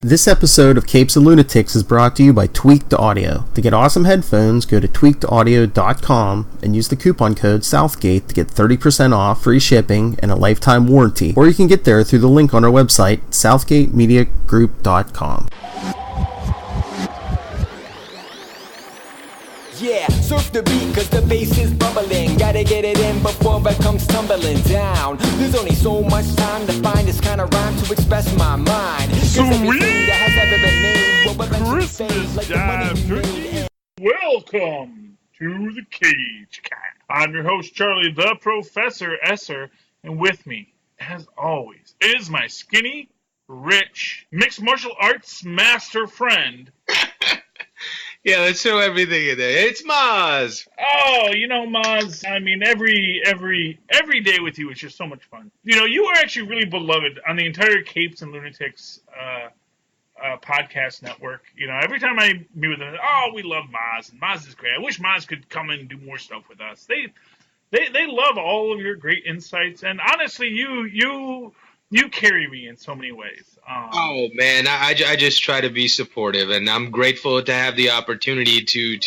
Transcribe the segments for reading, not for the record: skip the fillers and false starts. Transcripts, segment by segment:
This episode of Capes and Lunatics is brought to you by Tweaked Audio. To get awesome headphones, go to tweakedaudio.com and use the coupon code Southgate to get 30% off, free shipping, and a lifetime warranty. Or you can get there through the link on our website, southgatemediagroup.com. Yeah, surf the beat cause the bass is bubbling. Gotta get it in before it comes tumbling down. There's only so much time to find this kind of rhyme to express my mind. Sweet that has ever been made will eventually fade like the money we made. Welcome to the CageCast. I'm your host, Charlie the Professor Esser, and with me, as always, is my skinny, rich, mixed martial arts master friend. Yeah, let's throw everything in there. It's Mozz. Oh, you know, Mozz, I mean, every day with you is just so much fun. You know, you are actually really beloved on the entire Capes and Lunatics podcast network. You know, every time I meet with them, oh, we love Mozz, and Mozz is great. I wish Mozz could come in and do more stuff with us. They love all of your great insights, and honestly, you carry me in so many ways. Oh man, I just try to be supportive, and I'm grateful to have the opportunity to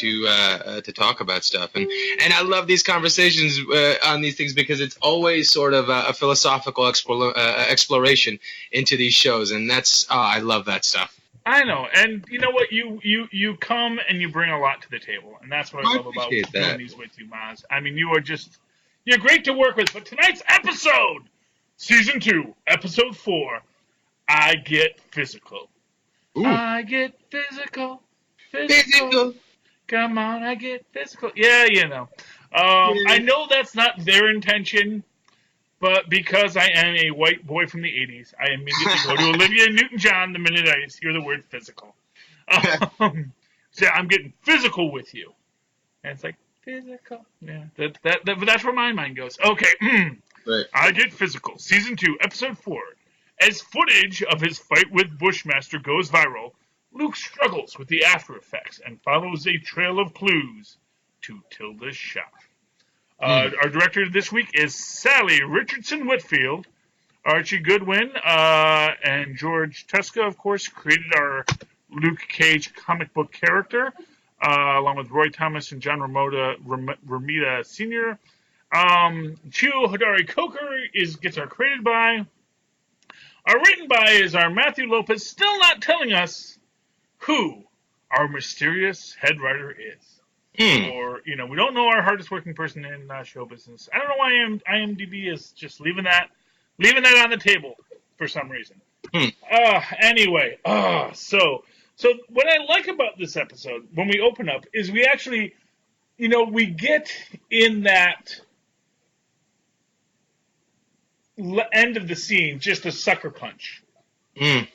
talk about stuff, and I love these conversations on these things because it's always sort of a philosophical exploration into these shows, and that's I love that stuff. I know, and you know what, you come and you bring a lot to the table, and that's what I love about doing these with you, Mozz. I mean, you're great to work with. But tonight's episode, Season 2, Episode 4. I get physical. Ooh. I get physical. Come on, I get physical. Yeah, you know. I know that's not their intention, but because I am a white boy from the 80s, I immediately go to Olivia Newton-John the minute I hear the word physical. So I'm getting physical with you. And it's like, physical. Yeah, that's where my mind goes. Okay. Right. I Get Physical, Season 2, Episode 4. As footage of his fight with Bushmaster goes viral, Luke struggles with the after effects and follows a trail of clues to Tilda's shop. Our director this week is Sally Richardson-Whitfield. Archie Goodwin and George Tuska, of course, created our Luke Cage comic book character, along with Roy Thomas and John Romita Sr. Chio Hodari Coker gets our created by. Our written by is our Matthew Lopez, still not telling us who our mysterious head writer is. Or, you know, we don't know our hardest working person in show business. I don't know why IMDb is just leaving that on the table for some reason. Anyway, so what I like about this episode, when we open up, is we actually, you know, we get in that end of the scene just a sucker punch, and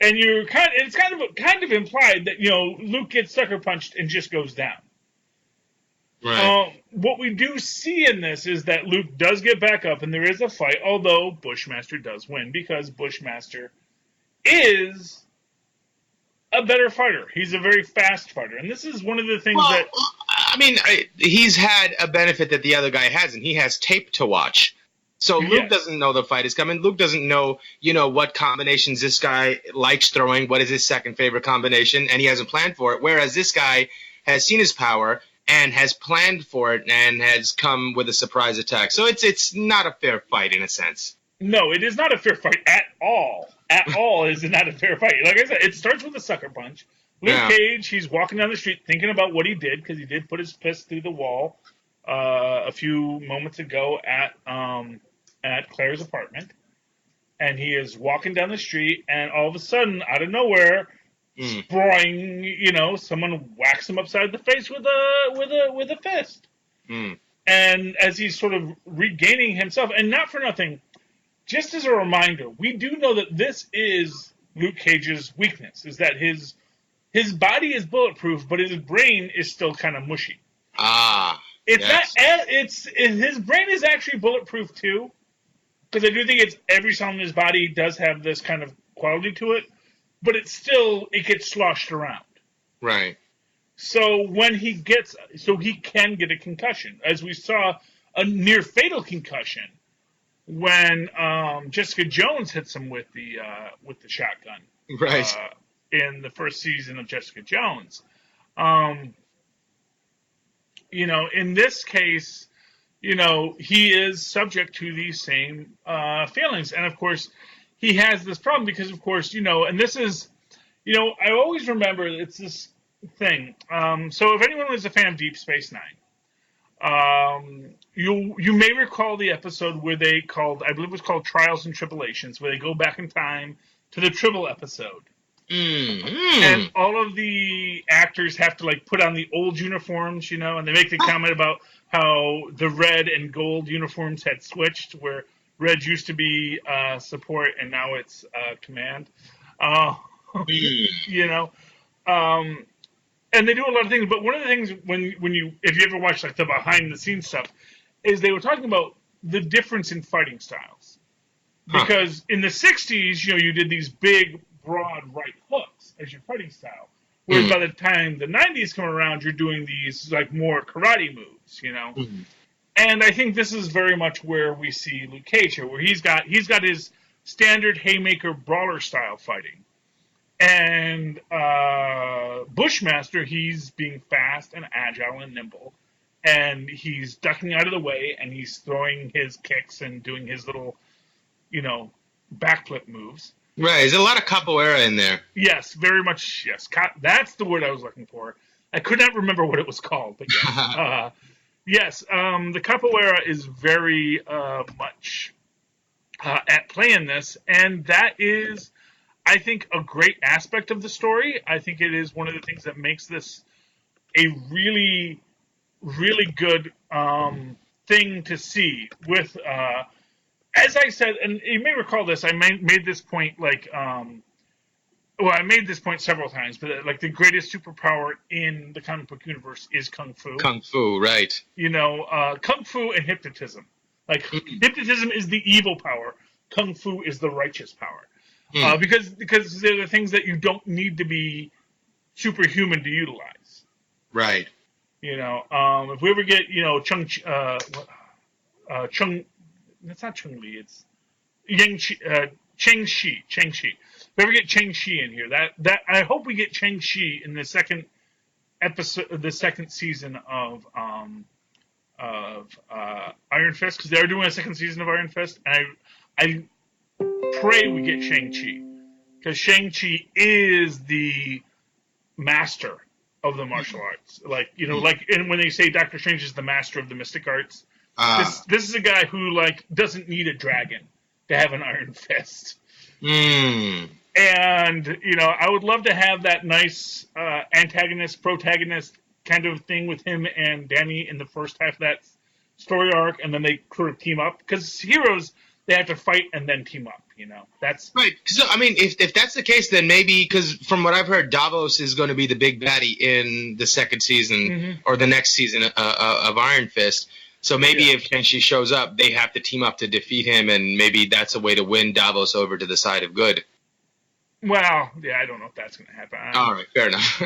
it's kind of implied that, you know, Luke gets sucker punched and just goes down. Right. What we do see in this is that Luke does get back up and there is a fight, although Bushmaster does win because Bushmaster is a better fighter. He's a very fast fighter, and this is one of the things that I mean, he's had a benefit that the other guy hasn't. He has tape to watch. So Luke doesn't know the fight is coming. Luke doesn't know, you know, what combinations this guy likes throwing, what is his second favorite combination, and he hasn't planned for it. Whereas this guy has seen his power and has planned for it and has come with a surprise attack. So it's not a fair fight in a sense. No, it is not a fair fight at all. At all is it not a fair fight. Like I said, it starts with a sucker punch. Luke Cage, he's walking down the street thinking about what he did, because he did put his fist through the wall a few moments ago at Claire's apartment, and he is walking down the street, and all of a sudden, out of nowhere, sprawling, you know, someone whacks him upside the face with a fist. And as he's sort of regaining himself, and not for nothing, just as a reminder, we do know that this is Luke Cage's weakness, is that his body is bulletproof, but his brain is still kind of mushy. His brain is actually bulletproof too, because I do think every cell in his body does have this kind of quality to it, but it gets sloshed around. Right. So he can get a concussion, as we saw a near fatal concussion when Jessica Jones hits him with the shotgun. Right. in the first season of Jessica Jones. In this case, he is subject to these same feelings. And, of course, he has this problem because, of course, and this is, I always remember it's this thing. So if anyone was a fan of Deep Space Nine, you may recall the episode where I believe it was called Trials and Tribulations, where they go back in time to the Tribble episode. Mm-hmm. And all of the actors have to put on the old uniforms, and they make the comment about how the red and gold uniforms had switched, where red used to be support and now it's command. And they do a lot of things, but one of the things if you ever watch the behind the scenes stuff, is they were talking about the difference in fighting styles. Because in the 60s, you did these big, broad right hooks as your fighting style. Whereas by the time the 90s come around, you're doing these more karate moves, And I think this is very much where we see Luke Cage here, where he's got his standard haymaker brawler style fighting. And Bushmaster, he's being fast and agile and nimble. And he's ducking out of the way, and he's throwing his kicks and doing his little, backflip moves. Right, there's a lot of capoeira in there. Yes, very much, yes. That's the word I was looking for. I could not remember what it was called, but yes. Yes, the capoeira is very much at play in this, and that is, I think, a great aspect of the story. I think it is one of the things that makes this a really, really good thing to see with... as I said, and you may recall this, I made this point I made this point several times, but the greatest superpower in the comic book universe is Kung Fu. Kung Fu, right. Kung Fu and hypnotism. Hypnotism is the evil power. Kung Fu is the righteous power. Because they're the things that you don't need to be superhuman to utilize. Right. If we ever get, Chung... That's not Chung Li. It's Cheng Shi. If we ever get Cheng Shi in here, that I hope we get Cheng Shi in the second episode, the second season of Iron Fist, because they're doing a second season of Iron Fist, and I pray we get Shang-Chi, because Shang-Chi is the master of the martial arts. And when they say Doctor Strange is the master of the mystic arts. This is a guy who doesn't need a dragon to have an iron fist. And I would love to have that nice antagonist protagonist kind of thing with him and Danny in the first half of that story arc, and then they sort of team up, because heroes, they have to fight and then team up. That's right. So if that's the case, then maybe, because from what I've heard, Davos is going to be the big baddie in the second season or the next season of Iron Fist. So maybe if Shang-Chi shows up, they have to team up to defeat him, and maybe that's a way to win Davos over to the side of good. Well, yeah, I don't know if that's going to happen. All right, fair enough.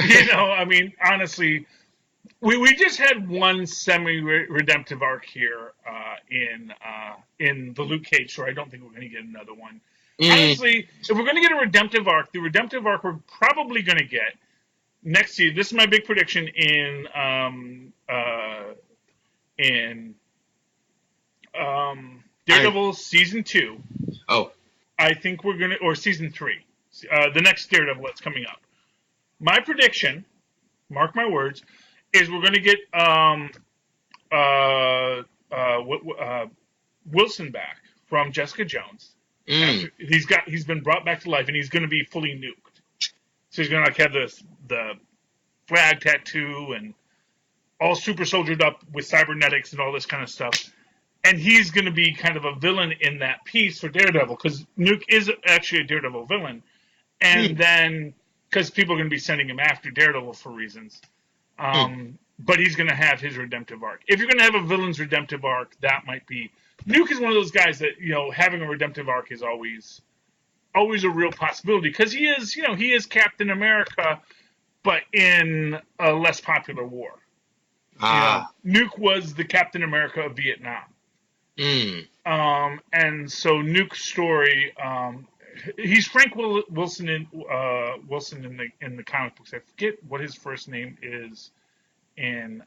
Honestly, we just had one semi-redemptive arc here in the Luke Cage story. I don't think we're going to get another one. Honestly, if we're going to get a redemptive arc, the redemptive arc we're probably going to get next year. This is my big prediction in Daredevil season 2. Oh. I think we're going to, or season 3. The next Daredevil that's coming up. My prediction, mark my words, is we're going to get Wilson back from Jessica Jones. He's been brought back to life, and he's going to be fully nuked. So he's going to have the flag tattoo and all super soldiered up with cybernetics and all this kind of stuff. And he's going to be kind of a villain in that piece for Daredevil, because Nuke is actually a Daredevil villain. And then, because people are going to be sending him after Daredevil for reasons. But he's going to have his redemptive arc. If you're going to have a villain's redemptive arc, that might be... Nuke is one of those guys that, having a redemptive arc is always a real possibility. Because he is Captain America, but in a less popular war. Nuke was the Captain America of Vietnam. And so Nuke's story, He's Frank Wilson in the comic books. I forget what his first name is in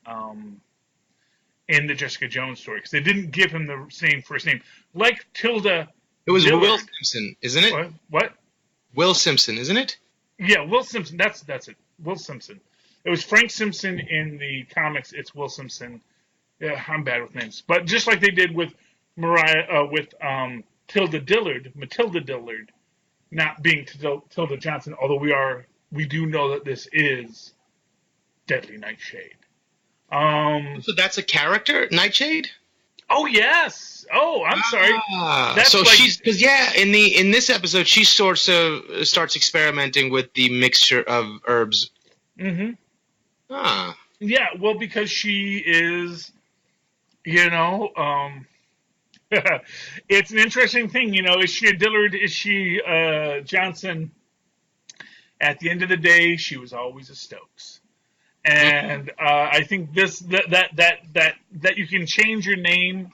the Jessica Jones story because they didn't give him the same first name. Like Tilda. It was Dillard. Will Simpson, isn't it? What? Will Simpson, isn't it? Yeah, Will Simpson. That's it. Will Simpson. It was Frank Simpson in the comics. It's Will Simpson. Yeah, I'm bad with names, but just like they did with Tilda Dillard, Matilda Dillard, not being Tilda Johnson. Although we do know that this is Deadly Nightshade. So that's a character, Nightshade? Oh yes. Oh, I'm sorry. That's so like, she's because in this episode she starts experimenting with the mixture of herbs. Mm-hmm. Ah. Yeah, well, because she is, it's an interesting thing. Is she a Dillard? Is she Johnson? At the end of the day, she was always a Stokes. And I think that you can change your name,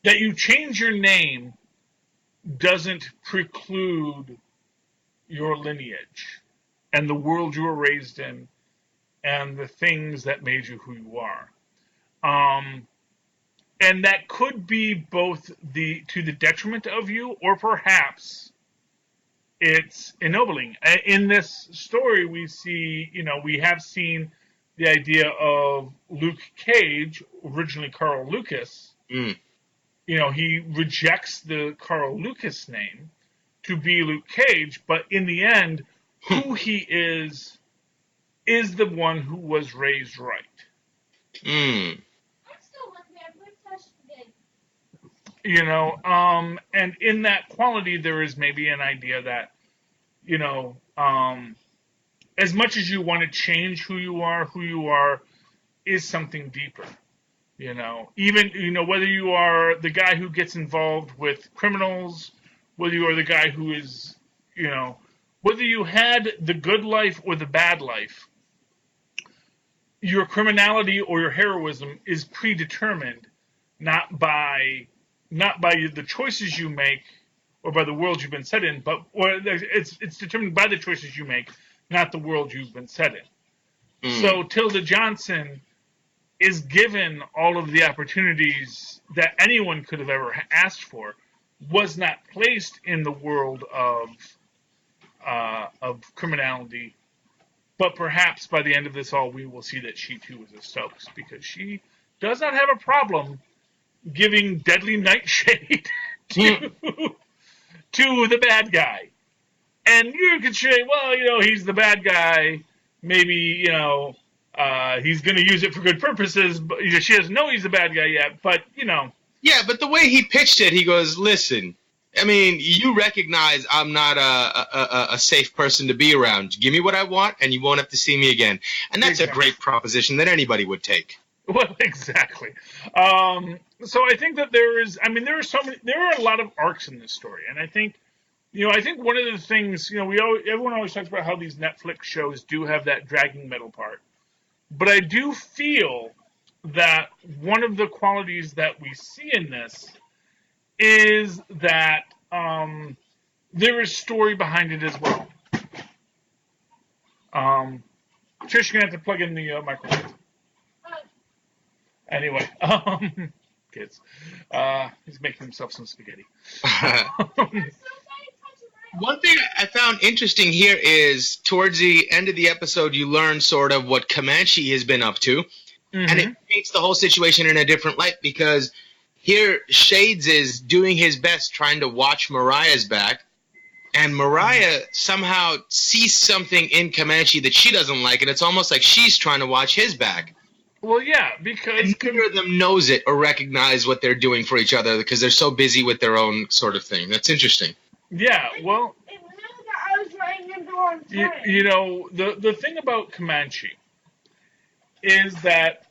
that you change your name doesn't preclude your lineage and the world you were raised in and the things that made you who you are. And that could be both to the detriment of you, or perhaps it's ennobling. In this story, we see, we have seen the idea of Luke Cage, originally Carl Lucas. He rejects the Carl Lucas name to be Luke Cage, but in the end, who he is the one who was raised right. And in that quality, there is maybe an idea that, as much as you want to change who you are is something deeper. Even, whether you are the guy who gets involved with criminals, whether you are the guy who is, whether you had the good life or the bad life, your criminality or your heroism is predetermined not by the choices you make or by the world you've been set in, but it's determined by the choices you make, not the world you've been set in. So Tilda Johnson is given all of the opportunities that anyone could have ever asked for, was not placed in the world of criminality, but perhaps by the end of this all, we will see that she too is a Stokes, because she does not have a problem giving Deadly Nightshade to the bad guy. And you could say, well, he's the bad guy. Maybe, he's going to use it for good purposes. But she doesn't know he's the bad guy yet. But, Yeah, but the way he pitched it, he goes, listen, I mean, you recognize I'm not a safe person to be around. Give me what I want, and you won't have to see me again. And that's a great proposition that anybody would take. Well, exactly. So I think that there are a lot of arcs in this story. And I think, I think one of the things, everyone always talks about how these Netflix shows do have that dragging metal part. But I do feel that one of the qualities that we see in this is that there is story behind it as well. Trish, you're going to have to plug in the microphone. Anyway, kids. He's making himself some spaghetti. One thing I found interesting here is towards the end of the episode, you learn sort of what Comanche has been up to. Mm-hmm. And it paints the whole situation in a different light, because here Shades is doing his best trying to watch Mariah's back, and Mariah somehow sees something in Comanche that she doesn't like, and it's almost like she's trying to watch his back. Well, yeah, because neither of them knows it or recognize what they're doing for each other because they're so busy with their own sort of thing. That's interesting. Yeah, well, the thing about Comanche is that,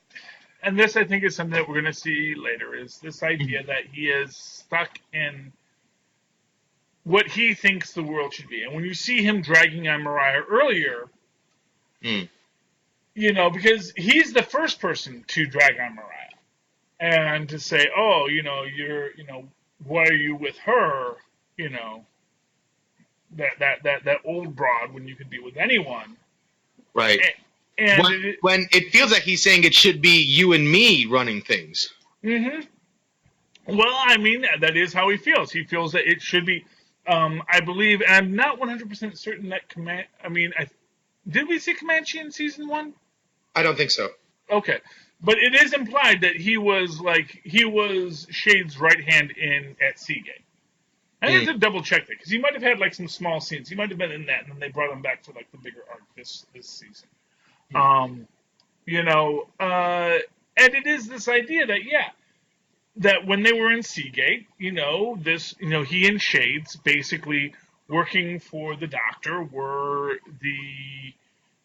and this I think is something that we're going to see later, is this idea that he is stuck in what he thinks the world should be. And when you see him dragging on Mariah earlier, because he's the first person to drag on Mariah and to say, oh, why are you with her? that old broad when you could be with anyone. Right. And when it feels like he's saying it should be you and me running things. Mm-hmm. Well, I mean, that is how he feels. He feels that it should be, I believe, and I'm not 100% certain that did we see Comanche in season 1? I don't think so. Okay. But it is implied that he was Shade's right hand at Seagate. I have to double check that, because he might have had like some small scenes. He might have been in that, and then they brought him back for like the bigger arc this season. And it is this idea that when they were in Seagate, he and Shades basically working for the Doctor were the,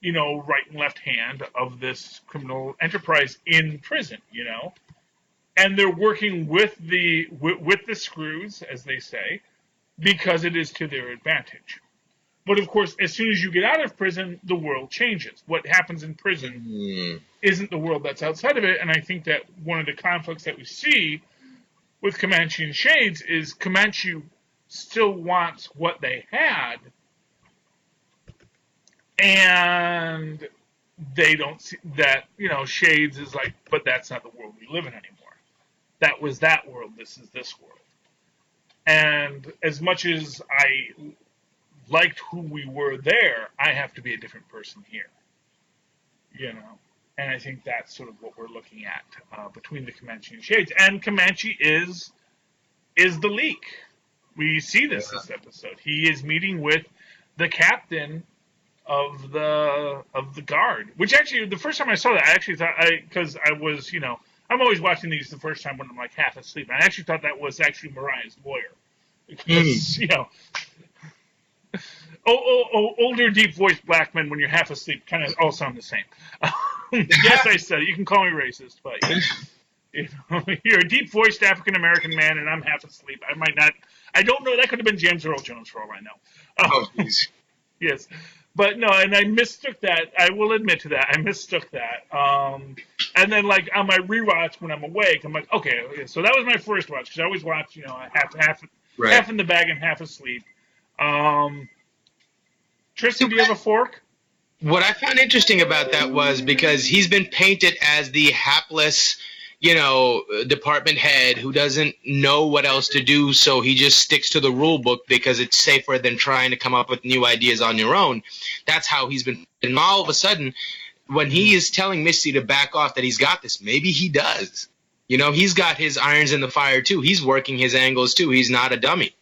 right and left hand of this criminal enterprise in prison, and they're working with the screws, as they say, because it is to their advantage. But of course, as soon as you get out of prison, the world changes. What happens in prison isn't the world that's outside of it. And I think that one of the conflicts that we see with Comanche and Shades is Comanche still wants what they had, and they don't see that, Shades is like, but that's not the world we live in anymore. That was that world. This is this world. And as much as I liked who we were there, I have to be a different person here. And I think that's sort of what we're looking at between the Comanche and Shades. And Comanche is the leak. We see this episode. He is meeting with the captain of the guard. Which actually, the first time I saw that, I actually thought, because I was, I'm always watching these the first time when I'm like half asleep. And I actually thought that was actually Mariah's lawyer. Because, older, deep-voiced black men, when you're half asleep, kind of all sound the same. Yes, I said it. You can call me racist, but you're a deep-voiced African-American man, and I'm half asleep. I might not. I don't know. That could have been James Earl Jones for all I know. Oh, please. Yes. But no, and I mistook that. I will admit to that. I mistook that. And then, like, on my rewatch when I'm awake, I'm like, okay. So that was my first watch, because I always watch, half in the bag and half asleep. Tristan, do you have a fork? What I found interesting about that was because he's been painted as the hapless, department head who doesn't know what else to do, so he just sticks to the rule book because it's safer than trying to come up with new ideas on your own. That's how he's been. And all of a sudden, when he is telling Misty to back off that he's got this, maybe he does. He's got his irons in the fire too. He's working his angles too. He's not a dummy.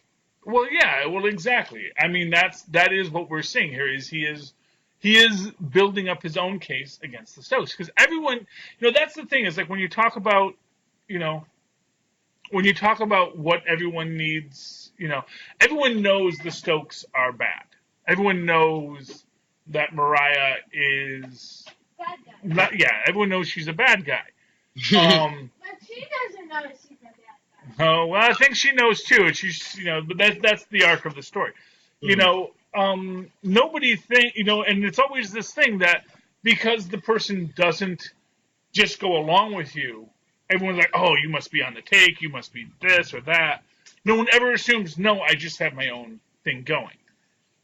Well, yeah, exactly. I mean, that is what we're seeing here. Is he is building up his own case against the Stokes, because everyone, that's the thing. Is like when you talk about what everyone needs, everyone knows the Stokes are bad. Everyone knows that Mariah is bad guy. not. Yeah, everyone knows she's a bad guy. But she doesn't know she's a bad guy. Oh, well, I think she knows too, and she's, but that's the arc of the story. Nobody think, and it's always this thing that because the person doesn't just go along with you, everyone's like, oh, you must be on the take, you must be this or that. No one ever assumes, no, I just have my own thing going.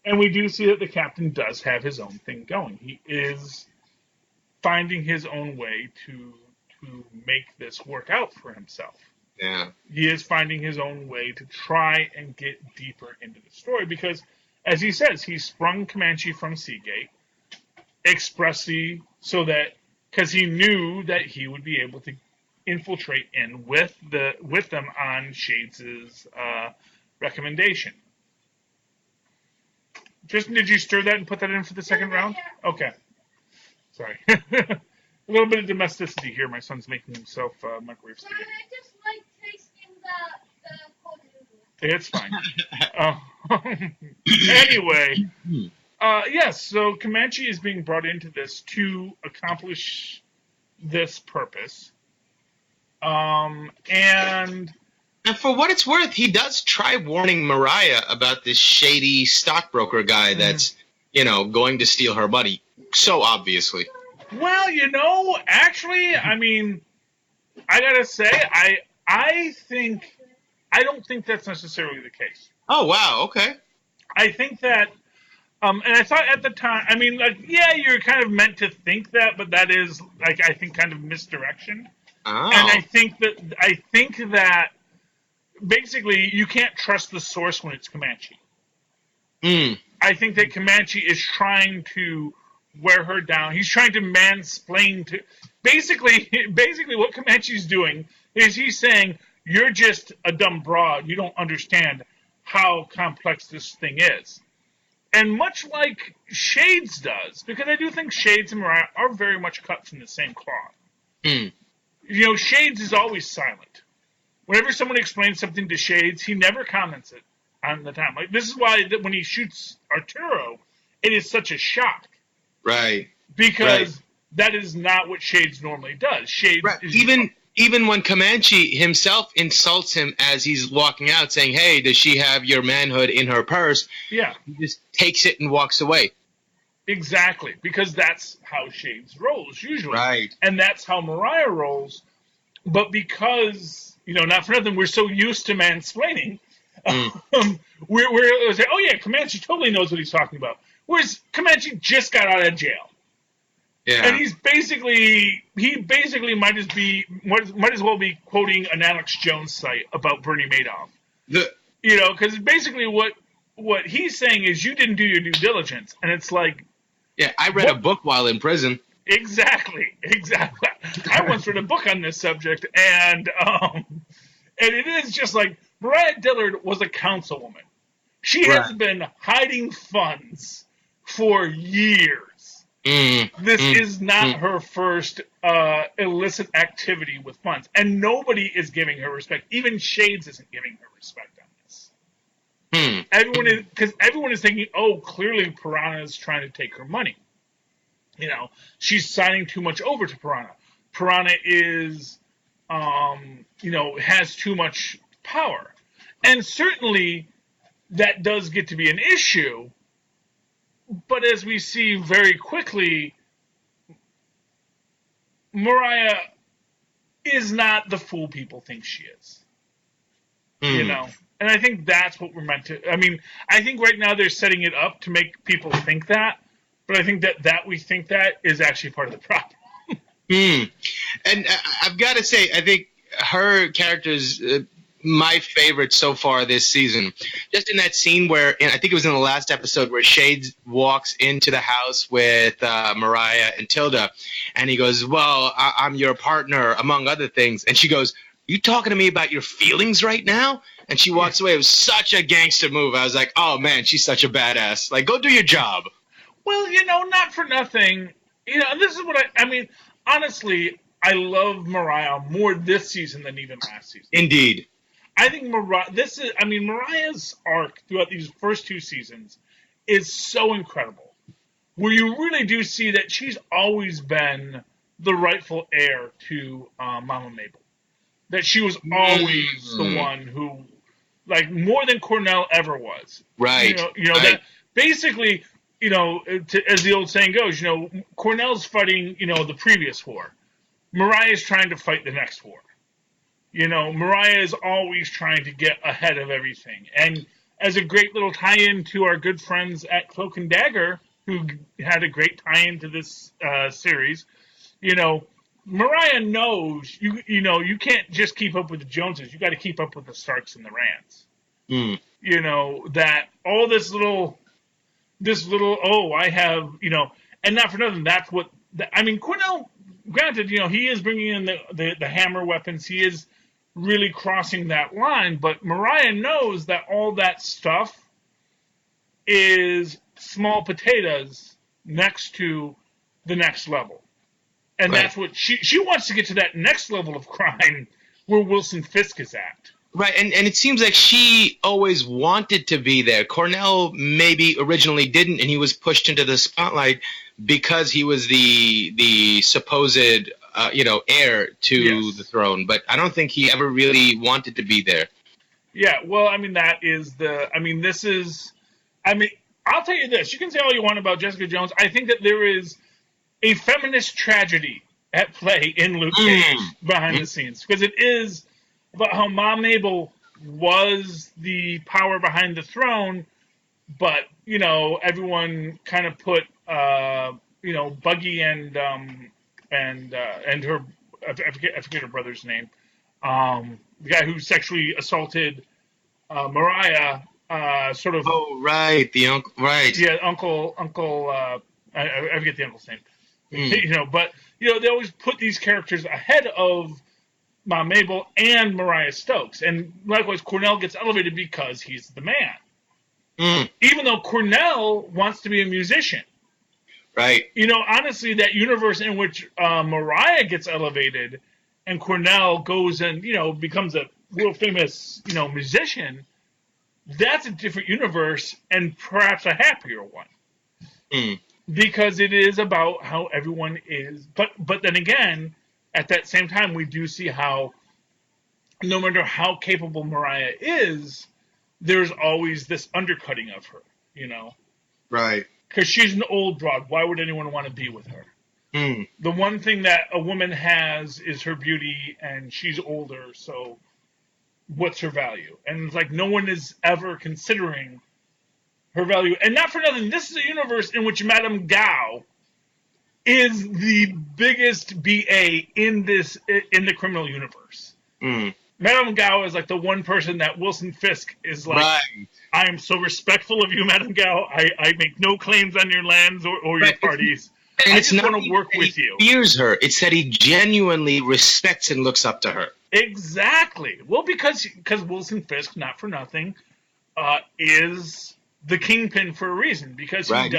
And we do see that the captain does have his own thing going. He is finding his own way to make this work out for himself. Yeah. He is finding his own way to try and get deeper into the story because, as he says, he sprung Comanche from Seagate expressly so that, because he knew that he would be able to infiltrate in with them on Shades' recommendation. Tristan, did you stir that and put that in for the second round? Okay. Sorry. A little bit of domesticity here. My son's making himself microwave spaghetti. I just like tasting the cold noodles. It's fine. Anyway, yes, so Comanche is being brought into this to accomplish this purpose. And for what it's worth, he does try warning Mariah about this shady stockbroker guy that's, going to steal her money. So obviously. Well, actually, I mean, I gotta say, I don't think that's necessarily the case. Oh, wow, okay. I think that, and I thought at the time, I mean, like, yeah, you're kind of meant to think that, but that is, like, I think kind of misdirection. Oh. And I think that basically you can't trust the source when it's Comanche. I think that Comanche is trying to wear her down. He's trying to mansplain to basically what Comanche's doing is he's saying you're just a dumb broad. You don't understand how complex this thing is. And much like Shades does, because I do think Shades and Mariah are very much cut from the same cloth. You know, Shades is always silent. Whenever someone explains something to Shades, he never comments it on the time. Like, this is why when he shoots Arturo, it is such a shock. Right. Because that is not what Shades normally does. Shades is even when Comanche himself insults him as he's walking out, saying, "Hey, does she have your manhood in her purse?" Yeah. He just takes it and walks away. Exactly, because that's how Shades rolls usually. Right. And that's how Mariah rolls. But because, you know, not for nothing, we're so used to mansplaining, we're like, oh yeah, Comanche totally knows what he's talking about. Whereas Comanche just got out of jail. Yeah. And he basically might as well be quoting an Alex Jones site about Bernie Madoff. You know, because basically what he's saying is you didn't do your due diligence, and it's like, yeah, I read a book while in prison. Exactly. I once read a book on this subject, and it is just like Mariah Dillard was a councilwoman. She has been hiding funds for years. This is not her first illicit activity with funds, and nobody is giving her respect. Even Shades isn't giving her respect on this. Everyone is thinking, oh, clearly Piranha is trying to take her money. You know, she's signing too much over to Piranha. Piranha is, you know, has too much power, and certainly that does get to be an issue. But as we see very quickly, Mariah is not the fool people think she is. You know? And I think that's what we're meant to... I mean, I think right now they're setting it up to make people think that, but I think that we think that is actually part of the problem. And I've got to say, I think her character's... my favorite so far this season. Just in that scene where, I think it was in the last episode, where Shades walks into the house with Mariah and Tilda, and he goes, well, I'm your partner, among other things. And she goes, you talking to me about your feelings right now? And she walks away. It was such a gangster move. I was like, oh, man, she's such a badass. Like, go do your job. Well, you know, not for nothing. You know, this is what I mean, honestly, I love Mariah more this season than even last season. Indeed. I think Mariah's arc throughout these first two seasons is so incredible. Where you really do see that she's always been the rightful heir to Mama Mabel. That she was always the one who, like, more than Cornell ever was. Right. You know that basically, you know, as the old saying goes, you know, Cornell's fighting, you know, the previous war. Mariah's trying to fight the next war. You know, Mariah is always trying to get ahead of everything. And as a great little tie-in to our good friends at Cloak and Dagger, who had a great tie-in to this series, you know, Mariah knows, you know, you can't just keep up with the Joneses. You got to keep up with the Starks and the Rands. You know, that all this little, I have, you know, and not for nothing, that's what, I mean, Cornell, granted, you know, he is bringing in the hammer weapons. He is really crossing that line, but Mariah knows that all that stuff is small potatoes next to the next level. And that's what she wants to get to, that next level of crime where Wilson Fisk is at. Right, and it seems like she always wanted to be there. Cornell maybe originally didn't, and he was pushed into the spotlight because he was the supposed heir to the throne. But I don't think he ever really wanted to be there. Yeah, well, I mean, I'll tell you this. You can say all you want about Jessica Jones. I think that there is a feminist tragedy at play in Luke Cage behind the scenes. Because it is about how Mom Mabel was the power behind the throne, but everyone kind of put Buggy and her, I forget her brother's name, the guy who sexually assaulted Mariah, sort of. Oh, right, the uncle, right? Yeah, uncle. I forget the uncle's name. But they always put these characters ahead of Mom Mabel and Mariah Stokes, and likewise Cornell gets elevated because he's the man. Even though Cornell wants to be a musician. Right. Honestly, that universe in which Mariah gets elevated and Cornell goes and, becomes a world famous, musician, that's a different universe and perhaps a happier one. Because it is about how everyone is. But then again, at that same time, we do see how no matter how capable Mariah is, there's always this undercutting of her, Right. Because she's an old broad. Why would anyone want to be with her? The one thing that a woman has is her beauty, and she's older, so what's her value? And it's like no one is ever considering her value. And not for nothing, this is a universe in which Madame Gao is the biggest BA in the criminal universe. Madame Gao is like the one person that Wilson Fisk is like, right. I am so respectful of you, Madame Gao. I make no claims on your lands or your parties. And I just want to work with you. He fears her. It's that he genuinely respects and looks up to her. Exactly. Well, because Wilson Fisk, not for nothing, is the kingpin for a reason. Because he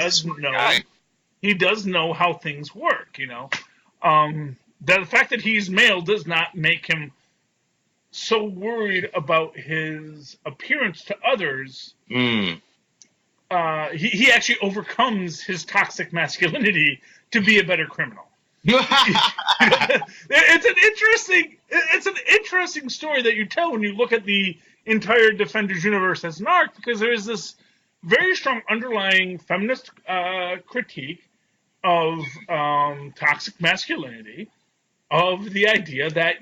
does know how things work. The fact that he's male does not make him so worried about his appearance to others. He actually overcomes his toxic masculinity to be a better criminal. It's an interesting story that you tell when you look at the entire Defenders universe as an arc, because there is this very strong underlying feminist critique of toxic masculinity, of the idea that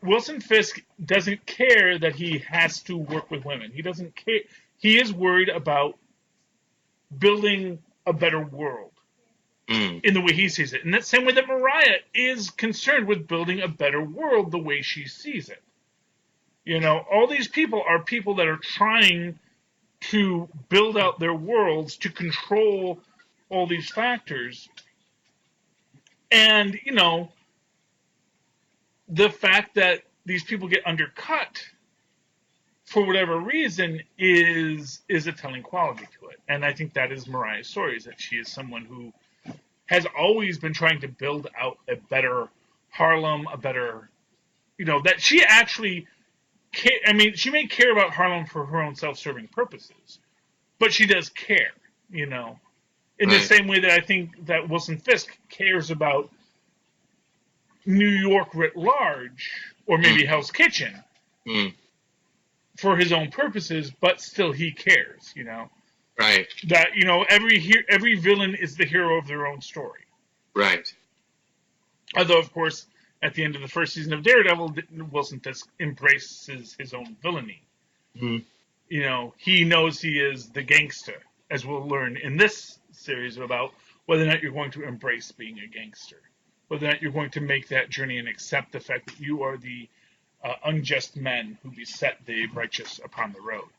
Wilson Fisk doesn't care that he has to work with women. He doesn't care. He is worried about building a better world in the way he sees it. In that same way that Mariah is concerned with building a better world the way she sees it. All these people are people that are trying to build out their worlds to control all these factors. And, the fact that these people get undercut for whatever reason is a telling quality to it. And I think that is Mariah's story, is that she is someone who has always been trying to build out a better Harlem, a better, that she actually, she may care about Harlem for her own self-serving purposes, but she does care, in the same way that I think that Wilson Fisk cares about New York writ large, or maybe Hell's Kitchen, for his own purposes, but still he cares, Right. That, every villain is the hero of their own story. Right. Although, of course, at the end of the first season of Daredevil, Wilson Fisk embraces his own villainy. He knows he is the gangster, as we'll learn in this series about whether or not you're going to embrace being a gangster. Whether or not you're going to make that journey and accept the fact that you are the unjust men who beset the righteous upon the road.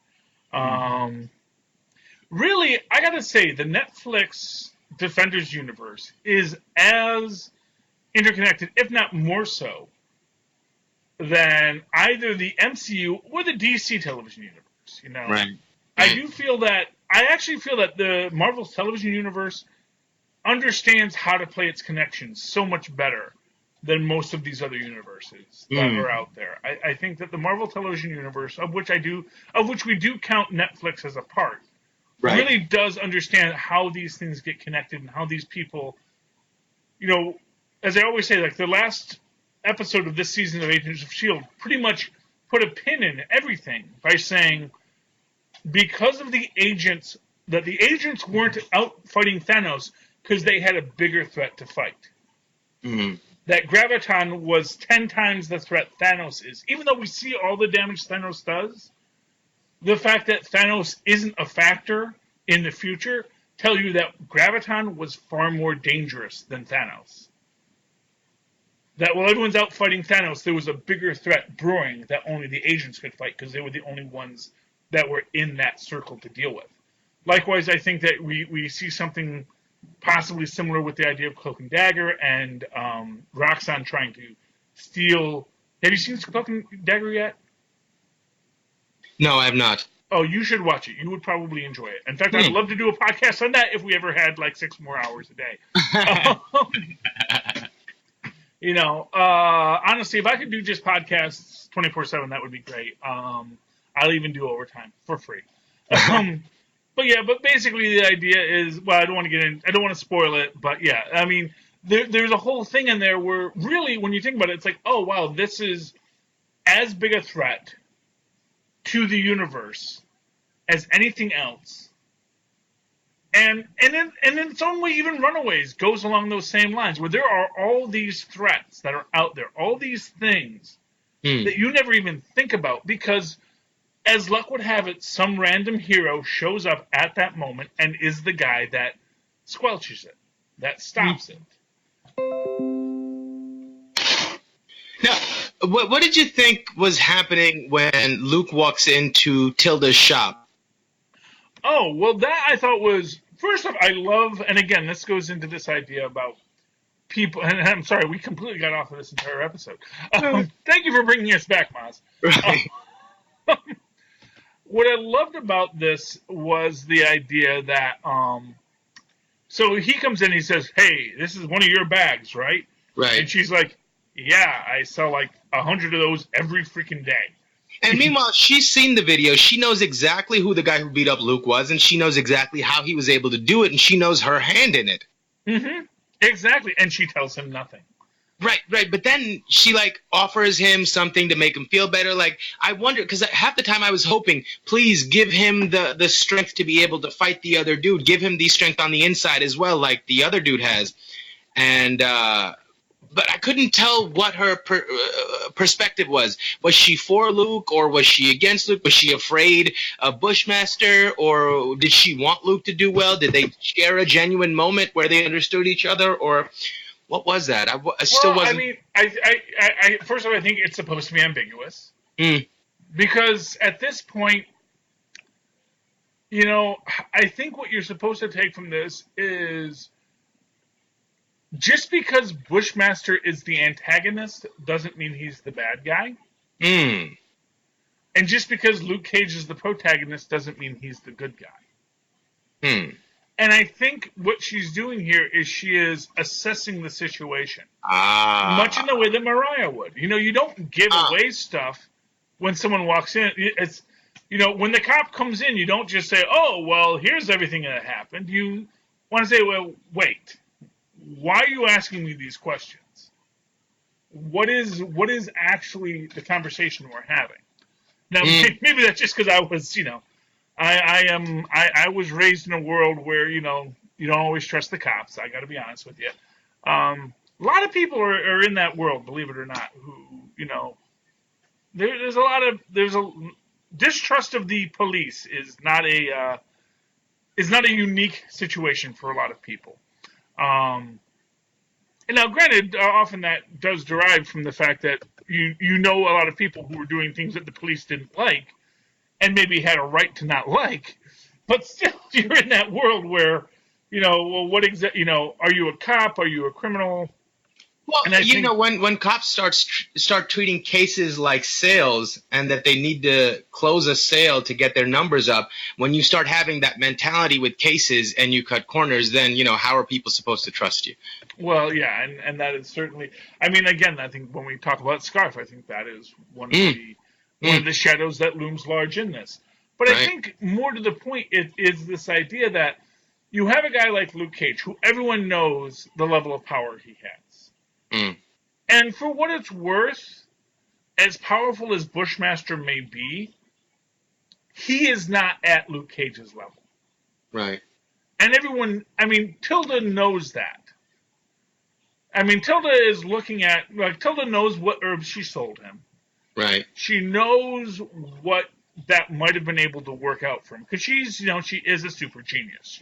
Really, I gotta say, the Netflix Defenders universe is as interconnected, if not more so, than either the MCU or the DC television universe. Right. I actually feel that the Marvel's television universe understands how to play its connections so much better than most of these other universes that are out there. I think that the Marvel television universe, of which we do count Netflix as a part, really does understand how these things get connected and how these people, as I always say, like the last episode of this season of Agents of S.H.I.E.L.D. pretty much put a pin in everything by saying, because of the agents weren't out fighting Thanos because they had a bigger threat to fight. That Graviton was 10 times the threat Thanos is. Even though we see all the damage Thanos does, the fact that Thanos isn't a factor in the future tell you that Graviton was far more dangerous than Thanos. That while everyone's out fighting Thanos, there was a bigger threat brewing that only the agents could fight because they were the only ones that were in that circle to deal with. Likewise, I think that we see something possibly similar with the idea of Cloak and Dagger and Roxxon trying to steal. Have you seen Cloak and Dagger yet? No, I have not. Oh, you should watch it. You would probably enjoy it. In fact, I'd love to do a podcast on that if we ever had like 6 more hours a day. Honestly, if I could do just podcasts 24/7, that would be great. I'll even do overtime for free. But basically the idea is, well, I don't want to spoil it, but yeah, I mean, there's a whole thing in there where really, when you think about it, it's like, oh wow, this is as big a threat to the universe as anything else. And in its own way, even Runaways goes along those same lines, where there are all these threats that are out there, all these things that you never even think about, because as luck would have it, some random hero shows up at that moment and is the guy that squelches it, that stops it. Now, what did you think was happening when Luke walks into Tilda's shop? Oh, well, that I thought was, first off, I love, and again, this goes into this idea about people, and I'm sorry, we completely got off of this entire episode. Thank you for bringing us back, Mozz. Right. What I loved about this was the idea that, so he comes in, he says, hey, this is one of your bags, right? Right. And she's like, yeah, I sell like 100 of those every freaking day. And meanwhile, she's seen the video. She knows exactly who the guy who beat up Luke was, and she knows exactly how he was able to do it, and she knows her hand in it. Mm-hmm. Exactly. And she tells him nothing. Right. But then she, offers him something to make him feel better. I wonder, because half the time I was hoping, please give him the strength to be able to fight the other dude. Give him the strength on the inside as well, like the other dude has. And, but I couldn't tell what her perspective was. Was she for Luke, or was she against Luke? Was she afraid of Bushmaster, or did she want Luke to do well? Did they share a genuine moment where they understood each other, or what was that? I still wasn't. I mean, I first of all, I think it's supposed to be ambiguous. Because at this point, I think what you're supposed to take from this is, just because Bushmaster is the antagonist doesn't mean he's the bad guy. And just because Luke Cage is the protagonist doesn't mean he's the good guy. And I think what she's doing here is she is assessing the situation. Much in the way that Mariah would. You don't give away stuff when someone walks in. It's, when the cop comes in, you don't just say, oh, well, here's everything that happened. You want to say, well, wait. Why are you asking me these questions? What is actually the conversation we're having? Now, maybe that's just because I was, I was raised in a world where, you don't always trust the cops. I got to be honest with you. A lot of people are in that world, believe it or not, who, there's a distrust of the police is not a unique situation for a lot of people. And now, granted, often that does derive from the fact that you know a lot of people who were doing things that the police didn't like, and maybe had a right to not like, but still, you're in that world where, well, what exactly, are you a cop? Are you a criminal? Well, when cops start treating cases like sales, and that they need to close a sale to get their numbers up, when you start having that mentality with cases and you cut corners, then, how are people supposed to trust you? Well, yeah, and that is certainly, I mean, again, I think when we talk about Scarf, I think that is one of the shadows that looms large in this. But I think more to the point, it is this idea that you have a guy like Luke Cage, who everyone knows the level of power he has. And for what it's worth, as powerful as Bushmaster may be, he is not at Luke Cage's level. Right. And everyone, Tilda knows that. Tilda is looking at, Tilda knows what herbs she sold him. Right. She knows what that might have been able to work out for him, because she is a super genius.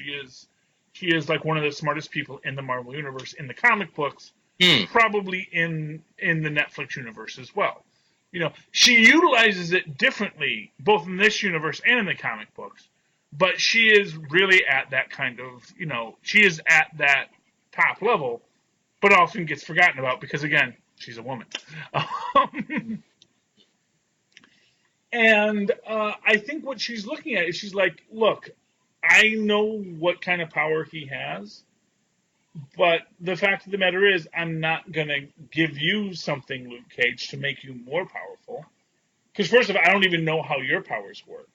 She is like one of the smartest people in the Marvel universe, in the comic books, probably in the Netflix universe as well. She utilizes it differently, both in this universe and in the comic books. But she is really at that kind of, she is at that top level, but often gets forgotten about because, again, she's a woman. And I think what she's looking at is she's like, look, I know what kind of power he has, but the fact of the matter is I'm not going to give you something, Luke Cage, to make you more powerful. Because first of all, I don't even know how your powers work.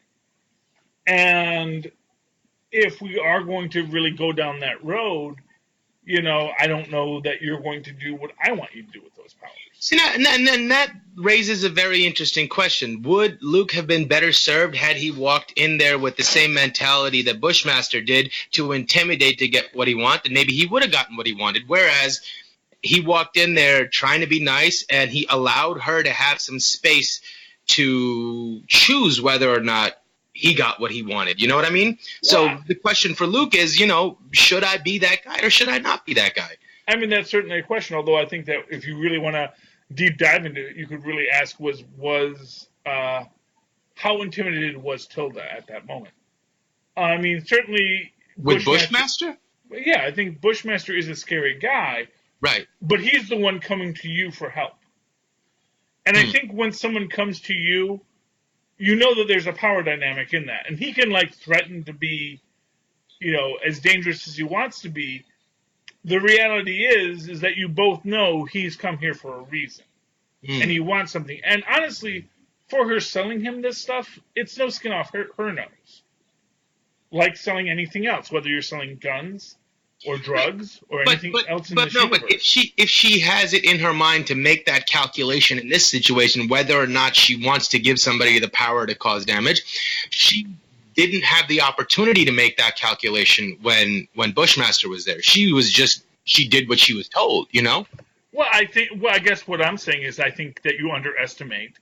And if we are going to really go down that road, I don't know that you're going to do what I want you to do with those powers. See, and that raises a very interesting question. Would Luke have been better served had he walked in there with the same mentality that Bushmaster did, to intimidate to get what he wanted? Maybe he would have gotten what he wanted, whereas he walked in there trying to be nice, and he allowed her to have some space to choose whether or not he got what he wanted. You know what I mean? Yeah. So the question for Luke is, should I be that guy or should I not be that guy? I mean, that's certainly a question, although I think that if you really want to deep dive into it, you could really ask was how intimidated was Tilda at that moment? I mean, certainly... With Bushmaster? Yeah, I think Bushmaster is a scary guy. Right. But he's the one coming to you for help. And I think when someone comes to you, you know that there's a power dynamic in that. And he can, threaten to be, as dangerous as he wants to be. The reality is that you both know he's come here for a reason. And he wants something. And honestly, for her selling him this stuff, it's no skin off her nose. Like selling anything else, whether you're selling guns or drugs or anything else in this universe. But if she has it in her mind to make that calculation in this situation, whether or not she wants to give somebody the power to cause damage, she didn't have the opportunity to make that calculation when Bushmaster was there. She did what she was told, Well, I guess what I'm saying is I think that you underestimate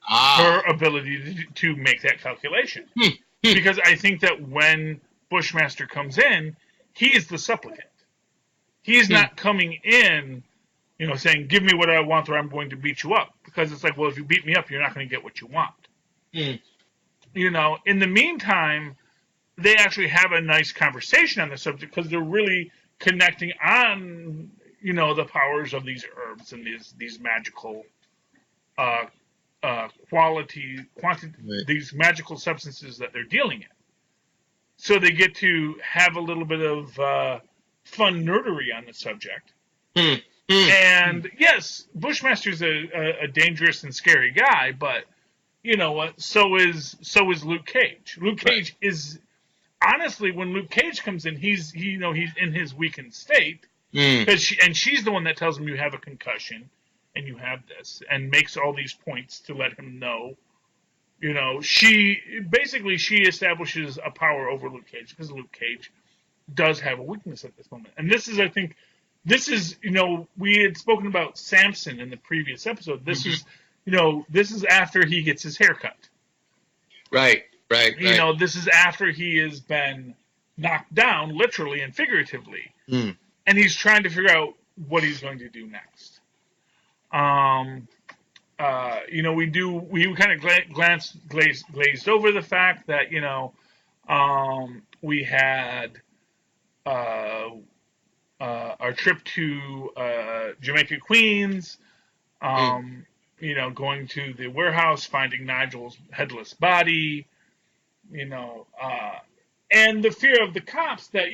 her ability to make that calculation. Because I think that when Bushmaster comes in, he is the supplicant. He is not coming in, saying, give me what I want or I'm going to beat you up. Because it's like, well, if you beat me up, you're not going to get what you want. In the meantime, they actually have a nice conversation on the subject because they're really connecting on, the powers of these herbs and these magical these magical substances that they're dealing in. So they get to have a little bit of fun nerdery on the subject. And yes, Bushmaster's a dangerous and scary guy, but you know what? So is Luke Cage. Luke Cage is honestly, when Luke Cage comes in, he's in his weakened state because she's the one that tells him you have a concussion and you have this, and makes all these points to let him know. She establishes a power over Luke Cage because Luke Cage does have a weakness at this moment. And this is, I think, we had spoken about Samson in the previous episode. This is, this is after he gets his hair cut. Right. This is after he has been knocked down, literally and figuratively. And he's trying to figure out what he's going to do next. We kind of glazed over the fact that, we had our trip to Jamaica, Queens, going to the warehouse, finding Nigel's headless body, and the fear of the cops that,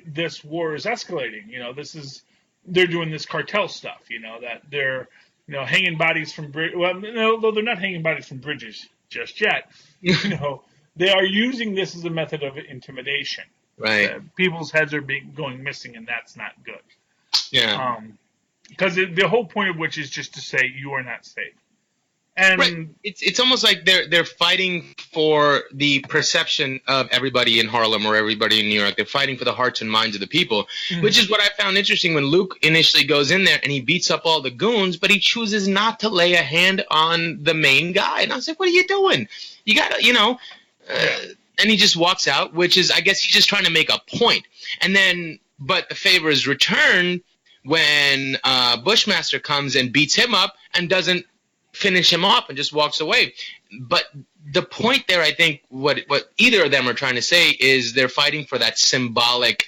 this war is escalating. They're doing this cartel stuff, that they're, hanging bodies from bridges. Well, no, they're not hanging bodies from bridges just yet. They are using this as a method of intimidation. Right. People's heads are going missing, and that's not good. Yeah. Because the whole point of which is just to say you are not safe. And right. It's almost like they're fighting for the perception of everybody in Harlem or everybody in New York. They're fighting for the hearts and minds of the people, which is what I found interesting when Luke initially goes in there and he beats up all the goons, but he chooses not to lay a hand on the main guy. And I was like, what are you doing? You gotta, and he just walks out, which is, I guess he's just trying to make a point. And then, but the favor is returned when Bushmaster comes and beats him up and doesn't finish him off and just walks away. But the point there, I think, what either of them are trying to say is they're fighting for that symbolic